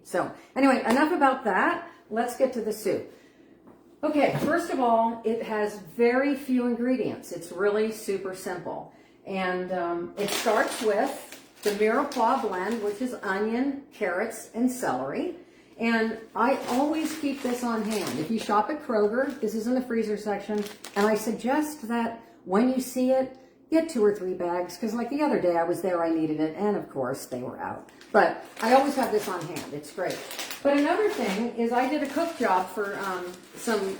So anyway, enough about that. Let's get to the soup. Okay, first of all, it has very few ingredients. It's really super simple. And it starts with the mirepoix blend, which is onion, carrots, and celery. And I always keep this on hand. If you shop at Kroger, this is in the freezer section, and I suggest that when you see it, get 2 or 3 bags, because like the other day I was there, I needed it, and of course they were out. But I always have this on hand. It's great. But another thing is I did a cook job for some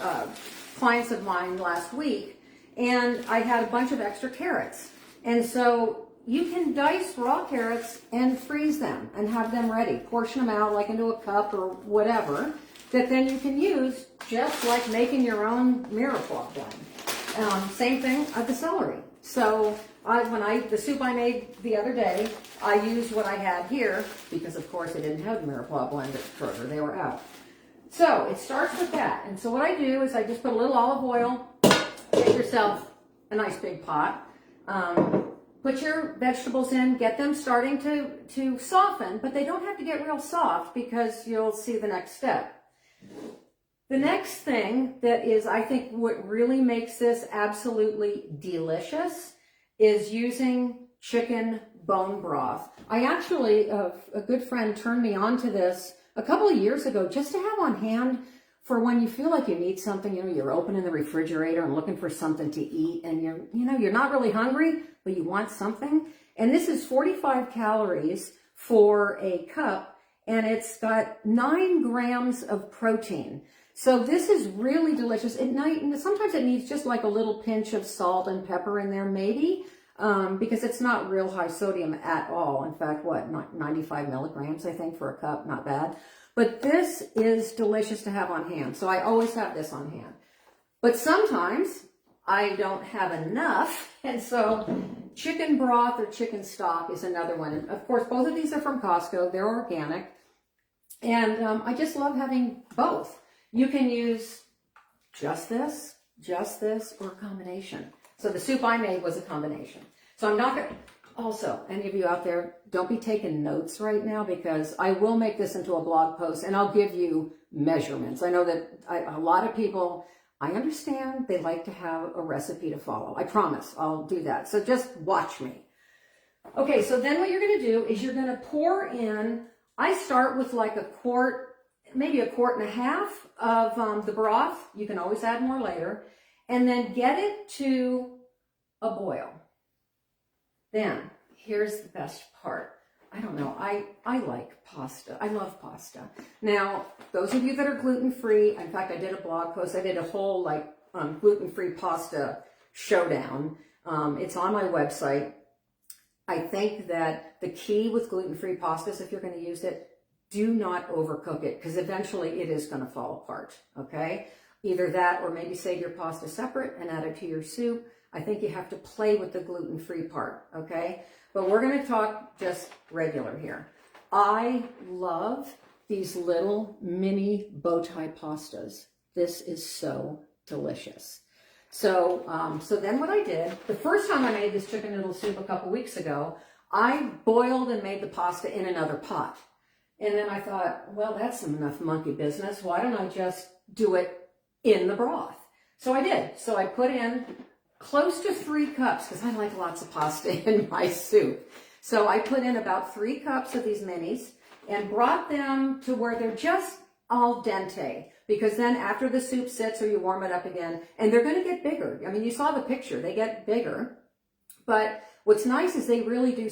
clients of mine last week, and I had a bunch of extra carrots. And so you can dice raw carrots and freeze them and have them ready. Portion them out like into a cup or whatever that then you can use just like making your own mirepoix blend. Same thing with the celery. So the soup I made the other day, I used what I had here because of course I didn't have the mirepoix blend at Kroger. They were out. So it starts with that. And so what I do is I just put a little olive oil, make yourself a nice big pot. Put your vegetables in, get them starting to soften, but they don't have to get real soft because you'll see the next step. The next thing that is, I think, what really makes this absolutely delicious is using chicken bone broth. I actually, a good friend turned me on to this a couple of years ago just to have on hand for when you feel like you need something. You know, you're opening the refrigerator and looking for something to eat, and you're not really hungry, but you want something. And this is 45 calories for a cup, and it's got 9 grams of protein. So this is really delicious. At night, and sometimes it needs just like a little pinch of salt and pepper in there, maybe, because it's not real high sodium at all. In fact, 95 milligrams, I think, for a cup, not bad. But this is delicious to have on hand. So I always have this on hand. But sometimes I don't have enough. And so chicken broth or chicken stock is another one. And of course, both of these are from Costco. They're organic. And I just love having both. You can use just this, or a combination. So the soup I made was a combination. So I'm not going to... Also, any of you out there, don't be taking notes right now because I will make this into a blog post and I'll give you measurements. I know that a lot of people, I understand they like to have a recipe to follow. I promise I'll do that. So just watch me. Okay, so then what you're going to do is you're going to pour in, I start with like a quart, maybe a quart and a half of the broth. You can always add more later. And then get it to a boil. Then, here's the best part. I don't know, I like pasta. I love pasta. Now, those of you that are gluten-free, in fact, I did a blog post. I did a whole gluten-free pasta showdown. It's on my website. I think that the key with gluten-free pastas, if you're going to use it, do not overcook it because eventually it is going to fall apart, okay? Either that or maybe save your pasta separate and add it to your soup. I think you have to play with the gluten-free part, okay? But we're going to talk just regular here. I love these little mini bow tie pastas. This is so delicious. So then what I did, the first time I made this chicken noodle soup a couple weeks ago, I boiled and made the pasta in another pot. And then I thought, well, that's enough monkey business. Why don't I just do it in the broth? So I did. So I put in close to 3 cups, because I like lots of pasta in my soup. So I put in about 3 cups of these minis and brought them to where they're just al dente, because then after the soup sits or you warm it up again, and they're going to get bigger. I mean, you saw the picture, they get bigger. But what's nice is they really do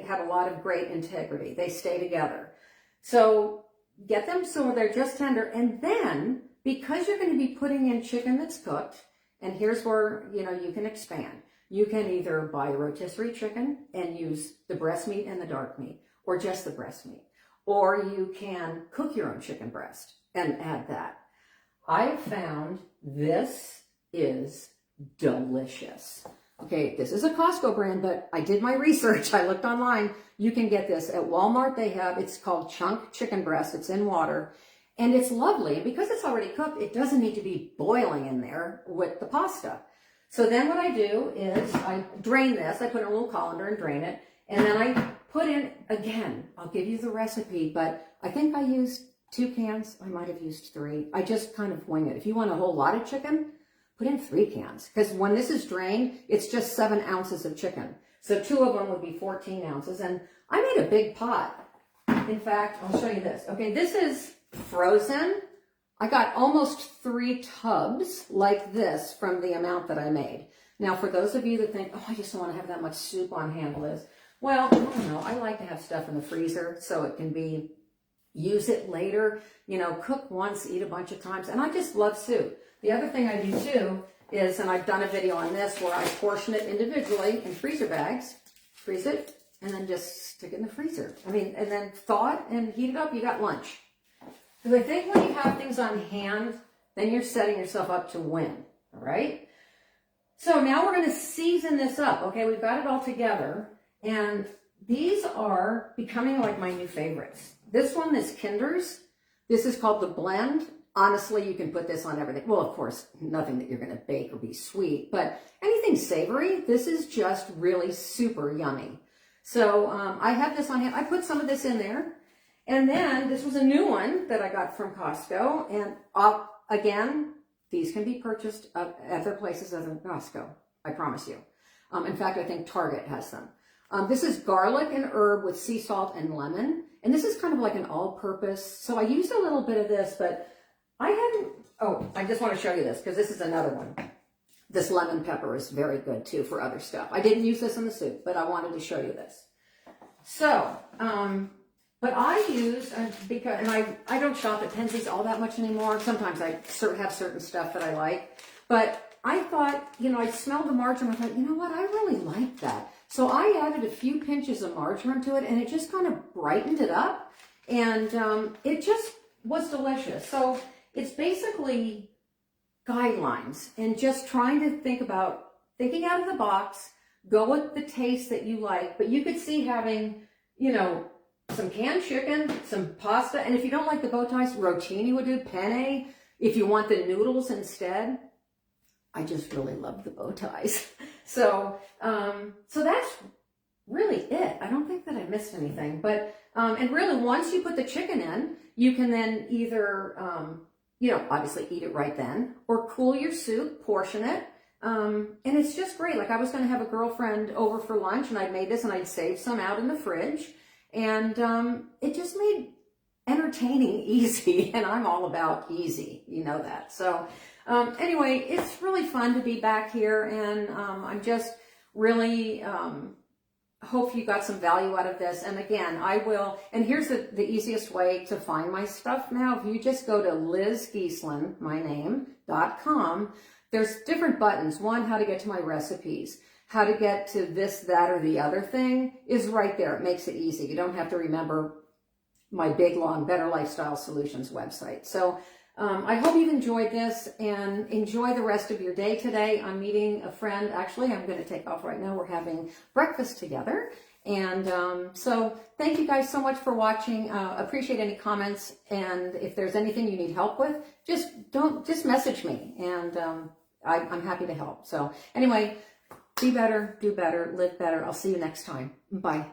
have a lot of great integrity. They stay together. So get them so they're just tender. And then, because you're going to be putting in chicken that's cooked, and here's where, you can expand. You can either buy rotisserie chicken and use the breast meat and the dark meat, or just the breast meat. Or you can cook your own chicken breast and add that. I found this is delicious. Okay, this is a Costco brand, but I did my research. I looked online. You can get this at Walmart. It's called chunk chicken breast. It's in water. And it's lovely. And because it's already cooked, it doesn't need to be boiling in there with the pasta. So then what I do is I drain this. I put it in a little colander and drain it. And then I put in, again, I'll give you the recipe, but I think I used 2 cans. I might have used 3. I just kind of wing it. If you want a whole lot of chicken, put in 3 cans. Because when this is drained, it's just 7 ounces of chicken. So 2 of them would be 14 ounces. And I made a big pot. In fact, I'll show you this. Okay, this is frozen. I got almost 3 tubs like this from the amount that I made. Now, for those of you that think, oh, I just don't want to have that much soup on hand, Liz. Well, I don't know. I like to have stuff in the freezer so it can be, use it later, you know, cook once, eat a bunch of times. And I just love soup. The other thing I do too is, and I've done a video on this, where I portion it individually in freezer bags, freeze it, and then just stick it in the freezer. I mean, and then thaw it and heat it up, you got lunch. Because I think when you have things on hand, then you're setting yourself up to win, all right? So now we're going to season this up. Okay, we've got it all together, and these are becoming like my new favorites. This one, this Kinder's, this is called the blend. Honestly, you can put this on everything. Well, of course, nothing that you're going to bake or be sweet, but anything savory, this is just really super yummy. So I have this on hand. I put some of this in there. And then this was a new one that I got from Costco. And again, these can be purchased at other places other than Costco. I promise you. In fact, I think Target has them. This is garlic and herb with sea salt and lemon. And this is kind of like an all-purpose. So I used a little bit of this, but I hadn't, oh, I just want to show you this because this is another one. This lemon pepper is very good too for other stuff. I didn't use this in the soup, but I wanted to show you this. So, but I use, because, and I don't shop at Pensie's all that much anymore. Sometimes I have certain stuff that I like, but I thought, you know, I smelled the marjoram. I thought, you know what, I really like that. So I added a few pinches of marjoram to it, and it just kind of brightened it up, and it just was delicious. So it's basically guidelines and just trying to think about thinking out of the box, go with the taste that you like. But you could see having, you know, some canned chicken, some pasta, and if you don't like the bow ties, rotini would do, penne. If you want the noodles instead, I just really love the bow ties. So, so that's really it. I don't think that I missed anything, but, and really once you put the chicken in, you can then either, you know, obviously eat it right then, or cool your soup, portion it. And it's just great. Like I was going to have a girlfriend over for lunch and I'd made this and I'd saved some out in the fridge, and, it just made entertaining easy, and I'm all about easy, you know that. So, anyway, it's really fun to be back here, and, I'm just really, hope you got some value out of this. And again, I will, and here's the easiest way to find my stuff now. If you just go to LizGiesslin, my name, .com, there's different buttons. One, how to get to my recipes. How to get to this, that, or the other thing is right there. It makes it easy. You don't have to remember my big, long, Better Lifestyle Solutions website. So I hope you've enjoyed this, and enjoy the rest of your day today. I'm meeting a friend. Actually, I'm going to take off right now. We're having breakfast together. And so thank you guys so much for watching. Appreciate any comments. And if there's anything you need help with, just message me. And I'm happy to help. So anyway, be better, do better, live better. I'll see you next time. Bye.